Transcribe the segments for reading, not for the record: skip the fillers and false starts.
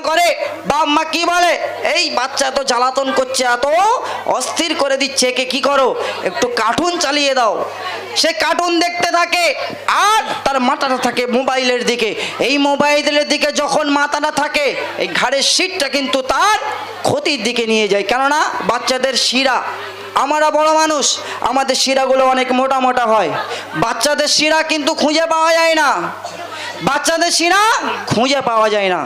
করে, বাপ মা কি বলে, এই বাচ্চা তো জ্বালাতন করছে, এত অস্থির করে দিচ্ছে, একে কি করো, একটু কার্টুন চালিয়ে দাও। সে কার্টুন দেখতে থাকে আর তার মাথাটা থাকে মোবাইলের দিকে। এই মোবাইলের দিকে যখন মাথাটা থাকে, এই ঘাড়ের শিরটা কিন্তু তার ক্ষতির দিকে নিয়ে যায়। কেননা বাচ্চাদের শিরা, আমরা বড় মানুষ, আমাদের শিরাগুলো অনেক মোটা মোটা হয়, বাচ্চাদের শিরা কিন্তু খুঁজে পাওয়া যায় না, বাচ্চাদের শিরা খুঁজে পাওয়া যায় না।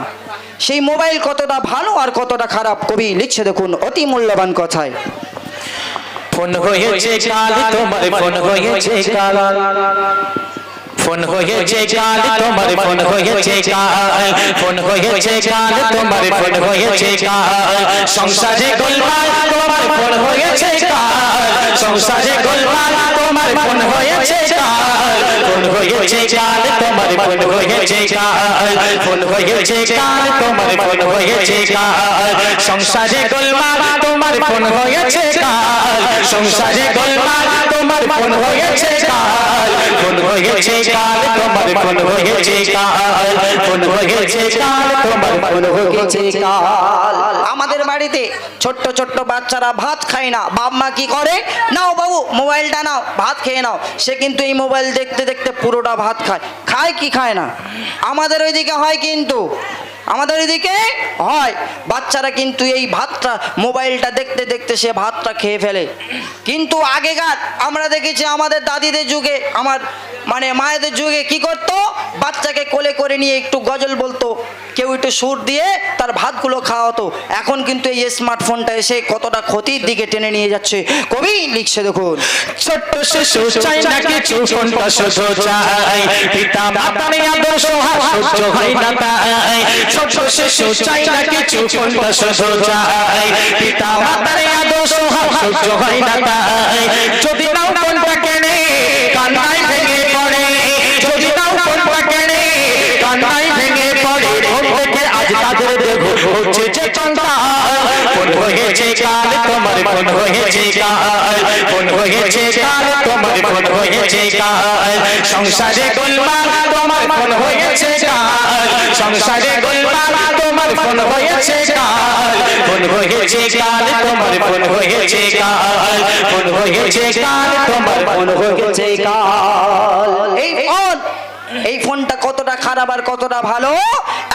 সেই মোবাইল কতটা ভালো আর কতটা খারাপ কবি লিখছে দেখুন অতি মূল্যবান কথায়। ফোন হয়েছে কাল তোমার, ফোন হয়েছে কাল, ফোন হয়েছে কাল তোমার, ফোন হয়েছে কাল, ফোন হয়েছে কাল তোমার, ফোন হয়েছে কাল, সংসারে গোলমাল তোমার ফোন হয়েছে কাল, সংসারে গোলমাল তোমার ফোন হয়েছে কাল, ফোন হয়েছে কাল তোমার, ফোন হয়েছে কাল, ফোন হয়েছে কাল তোমার, ফোন হয়েছে কাল, সংসারে গোলমাল তোমার ফোন হয়েছে কাল, সংসারে গোলমাল তোমার ফোন হয়েছে কাল, ফোন হয়েছে কাল তোমার, ফোন হয়েছে কাল, ফোন হয়েছে কাল তোমার, ফোন হয়েছে কাল। আমাদের বাড়িতে ছোট্ট ছোট্ট বাচ্চারা ভাত খায় না, বাপ মা কি করে, নাও বাবু মোবাইলটা নাও, ভাত খেয়ে নাও। সে কিন্তু এই মোবাইল দেখতে দেখতে পুরোটা ভাত খায়, খায় কি খায় না। আমাদের ওইদিকে হয়, কিন্তু আমাদের এদিকে হয়, বাচ্চারা কিন্তু এই ভাতটা মোবাইলটা দেখতে দেখতে সে ভাতটা খেয়ে ফেলে। কিন্তু আগেকার আমরা দেখেছি আমাদের দাদিদের যুগে, আমার মানে মায়েদের যুগে কি করতো, বাচ্চাকে কোলে করে নিয়ে একটু গজল বলতো, কেউ একটু সুর দিয়ে তার ভাতগুলো খাওয়াতো। এখন কিন্তু এই স্মার্টফোনটা এসে কতটা ক্ষতির দিকে টেনে নিয়ে যাচ্ছে কবি লিখছে দেখুন। ছোট্ট শিশু চাই না কিছু, ফোনটা শুধু চাই, পিতা মাতার আদর্শ সহ্য হয় না তাই, ছোট্ট শিশু চাই না কিছু, ফোনটা শুধু চাই, পিতা মাতার আদর্শ সহ্য হয় না তাই, যদি নাও ফোনটা কেনে কান্নায় ভেঙে পড়ে, যদি নাও ফোনটা কেনে কান্নায় ভেঙে পড়ে, ঘুম থেকে আজ তাদের দেহ হচ্ছে যে চন্দ্রা, ফোন হয়েছে কাল তোমার, ফোন হয়েছে কাল, ফোন হয়েছে কাল তোমার, ফোন হয়েছে কাল, সংসারে গোলমাল তোমার ফোন হয়েছে কাল, সংসারে গোলমাল তোমার ফোন হয়েছে কাল, ফোন হয়েছে কাল তোমার, ফোন হয়েছে কাল, ফোন হয়েছে কাল তোমার, ফোন হয়েছে কাল। এই ফোনটা কতটা খারাপ আর কতটা ভালো,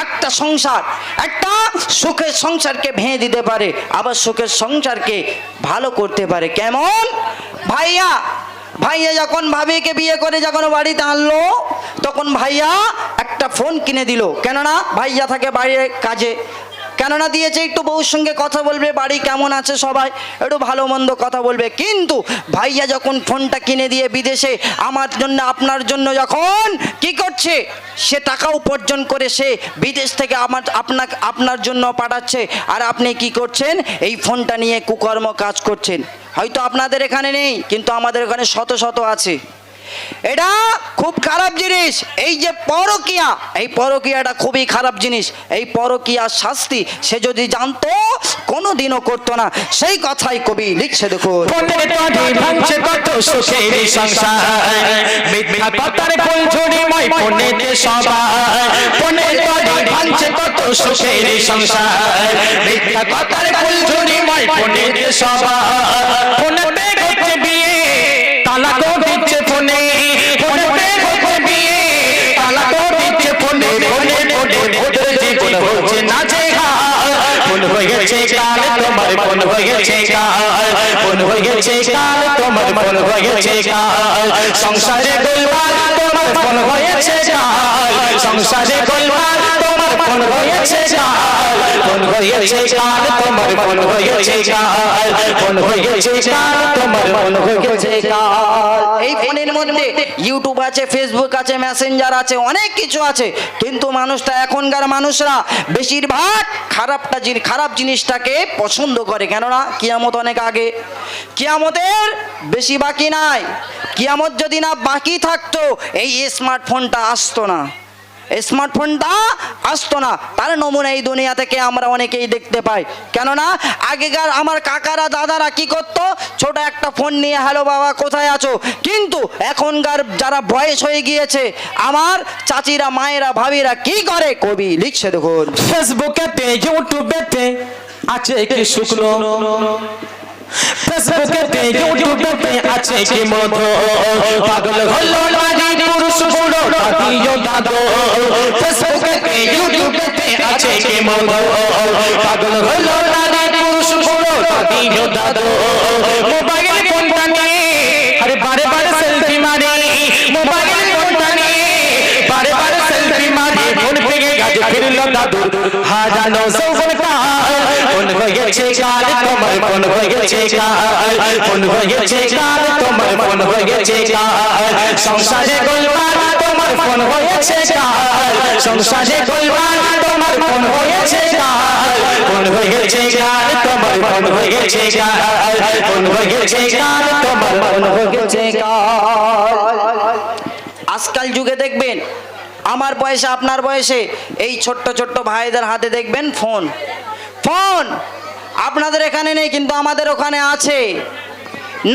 একটা সংসার, একটা সুখের সংসারকে ভেঙে দিতে পারে, আবার সুখের সংসারকে ভালো করতে পারে। কেমন, ভাইয়া ভাইয়া যখন ভাবিকে বিয়ে করে যখন বাড়িতে আনলো, তখন ভাইয়া একটা ফোন কিনে দিল। কেননা ভাইয়া থাকে বাইরে কাজে, কেননা দিয়েছে একটু বউর সঙ্গে কথা বলবে, বাড়ি কেমন আছে সবাই একটু ভালো মন্দ কথা বলবে। কিন্তু ভাইয়া যখন ফোনটা কিনে দিয়ে বিদেশে আমার জন্য আপনার জন্য যখন কি করছে, সে টাকা উপার্জন করে সে বিদেশ থেকে আপনার জন্য পাঠাচ্ছে, আর আপনি কি করছেন, এই ফোনটা নিয়ে কুকর্ম কাজ করছেন। হয়তো আপনাদের এখানে নেই, কিন্তু আমাদের এখানে শত শত আছে। এটা খুব খারাপ জিনিস। এই যে পরকীয়া, এই পরকীয়াটা খুবই খারাপ জিনিস। এই পরকীয়ার শাস্তি সে যদি জানতো কোনোদিনও করতো না, সেই কথাই কবি লিখছে দেখুন। ভাঙছে কত সুখের সংসার, মিথ্যা কথার ফুলঝুরিময় ফোনেতে সবাই, ফোনের তরে ভাঙছে কত সুখের সংসার, মিথ্যা কথার ফুলঝুরিময় ফোনেতে সবাই, ফোনেতে হচ্ছে বিয়ে তালাকও দিচ্ছে ফোনে, ফোনেতে হচ্ছে বিয়ে তালাকও দিচ্ছে ফোনে, ফোনে ফোনে ওদের জীবন হচ্ছে না যে ফোন হয়েছে কাল তোমার, ফোন হয়েছে কাল, ফোন হয়েছে কাল তোমার, ফোন হয়েছে কাল, সংসারে গোলমাল তোমার ফোন হয়েছে কাল, সংসারে গোলমাল তোমার ফোন হয়েছে কাল, ফোন হয়েছে কাল তোমার, ফোন হয়েছে কাল, ফোন হয়েছে কাল তোমার, ফোন হয়েছে কাল। এই ফোনের মধ্যে ইউটিউব আছে, ফেসবুক আছে, মেসেঞ্জার আছে, অনেক কিছু আছে, কিন্তু মানুষটা এখনকার মানুষরা বেশিরভাগ খারাপ জিনিসটাকে পছন্দ করে। কেননা কিয়ামত অনেক আগে, কিয়ামতের বেশি বাকি নাই। কিয়ামত যদি না বাকি থাকতো, এই স্মার্টফোনটা আসতো না। স্মার্টফোনটা আসতো না, তার নমুনা এই দুনিয়া থেকে আমরা অনেকেই দেখতে পাই। কেননা আগেকার আমার কাকারা দাদারা কি করতো, ছোট একটা ফোন নিয়ে হ্যালো বাবা কোথায় আছো, কিন্তু এখনকার যারা বয়স হয়ে গিয়েছে আমার চাচিরা মায়েরা ভাবিরা কি করে, কবি লিখছে দেখুন। ফেসবুকেতে ইউটিউবেতে আছে কি শুকনো, ফেসবুকেতে ইউটিউবেতে আছে কি মধু, পাগল হলো নারী পুরুষ বুড়ো দাদিও দাদু, ফেসবুকেতে ইউটিউবেতে আছে কি মধু, পাগল হলো নারী পুরুষ বুড়ো দাদিও দাদু, মোবাইল ফোনটা নিয়ে আরে বারে বারে সেলফি মারে, মোবাইল ফোনটা নিয়ে বারে বারে সেলফি মারে, ফোন ভেঙে গেছে ফিরল দাদু হাজানো যৌবন কাল, ফোন হয়েছে কাল তোমার ফোন হয়েছে কাল, ফোন হয়েছে কাল তোমার ফোন হয়েছে কাল, সংসারে গোলমাল তোমার ফোন হয়েছে কাল, সংসারে গোলমাল তোমার ফোন হয়েছে কাল, ফোন হয়েছে কাল তোমার ফোন হয়েছে কাল, ফোন হয়েছে কাল তোমার ফোন হয়েছে কাল। আজকাল যুগে দেখবেন আমার বয়সে আপনার বয়সে এই ছোট্ট ছোট্ট ভাইদের হাতে দেখবেন ফোন। ফোন আপনাদের এখানে নেই কিন্তু আমাদের ওখানে আছে।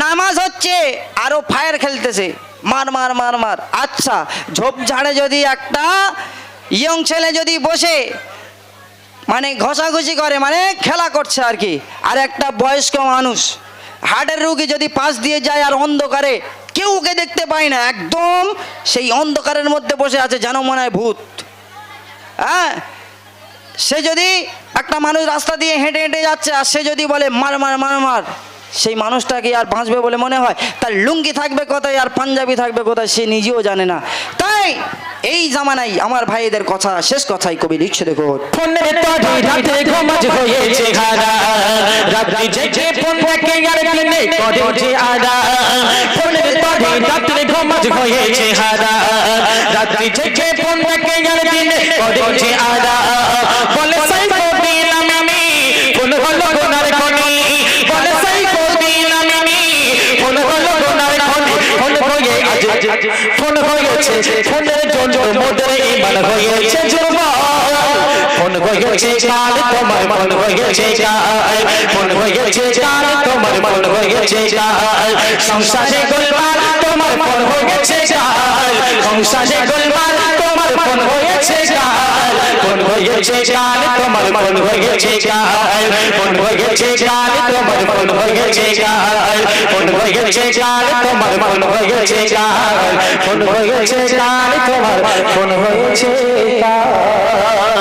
নামাজ হচ্ছে আরো ফায়ার খেলতেছে, মার মার মার মার। আচ্ছা ঝোপঝাড়ে যদি একটা ইয়ং ছেলে যদি বসে মানে ঘষাঘষি করে মানে খেলা করছে আর কি, আর একটা বয়স্ক মানুষ হার্টের রুগী যদি পাশ দিয়ে যায় আর অন্ধকারে কেউ ওকে দেখতে পায় না, একদম সেই অন্ধকারের মধ্যে বসে আছে যেন মনে হয় ভূত। হ্যাঁ, সে যদি একটা মানুষ রাস্তা দিয়ে হেঁটে হেঁটে যাচ্ছে আর সে যদি বলে মার মার মার মার, সেই মানুষটা কি আর বাঁচবে বলে মনে হয়? তার লুঙ্গি থাকবে কোথায় আর পাঞ্জাবি থাকবে কোথায় সে নিজেও জানে না। তাই এই জামানায় আমার ভাইদের কথা, শেষ কথাই কবি লিখছে দেখো। ফোনের তরে রাতে ঘুমাজ হয়েছে হারা, রাত্রি জেগে ফোন দেখে আর দিনে করেছে আড়া, ফোনের তরে রাতে ঘুমাজ হয়েছে হারা, রাত্রি জেগে ফোন দেখে আর দিনে করেছে আড়া, বলে সাই কবি নামি ফোন হলো গোনার খনি, বলে সাই কবি নামি ফোন হলো গোনার খনি, ফোন হয়ে আজ ফোন হয়েছে ফোনের জন্য মোদের ইমান হয়েছে জুরমান, ফোন হয়েছে কাল তোমার ফোন হয়েছে কাল, ফোন হয়েছে কাল তোমার ফোন হয়েছে কাল, সংসারে গোলমাল তোমার ফোন হয়েছে কাল, সংসারে গোলমাল তোমার ফোন হয়েছে কাল, ফোন হয়েছে কাল তোমার ফোন হয়েছে কাল, ফোন হয়েছে কাল তোমার ফোন হয়েছে কাল, ফোন হয়েছে কাল তোমার ফোন হয়েছে কাল, ফোন হয়েছে কাল তোমার ফোন হয়েছে কাল।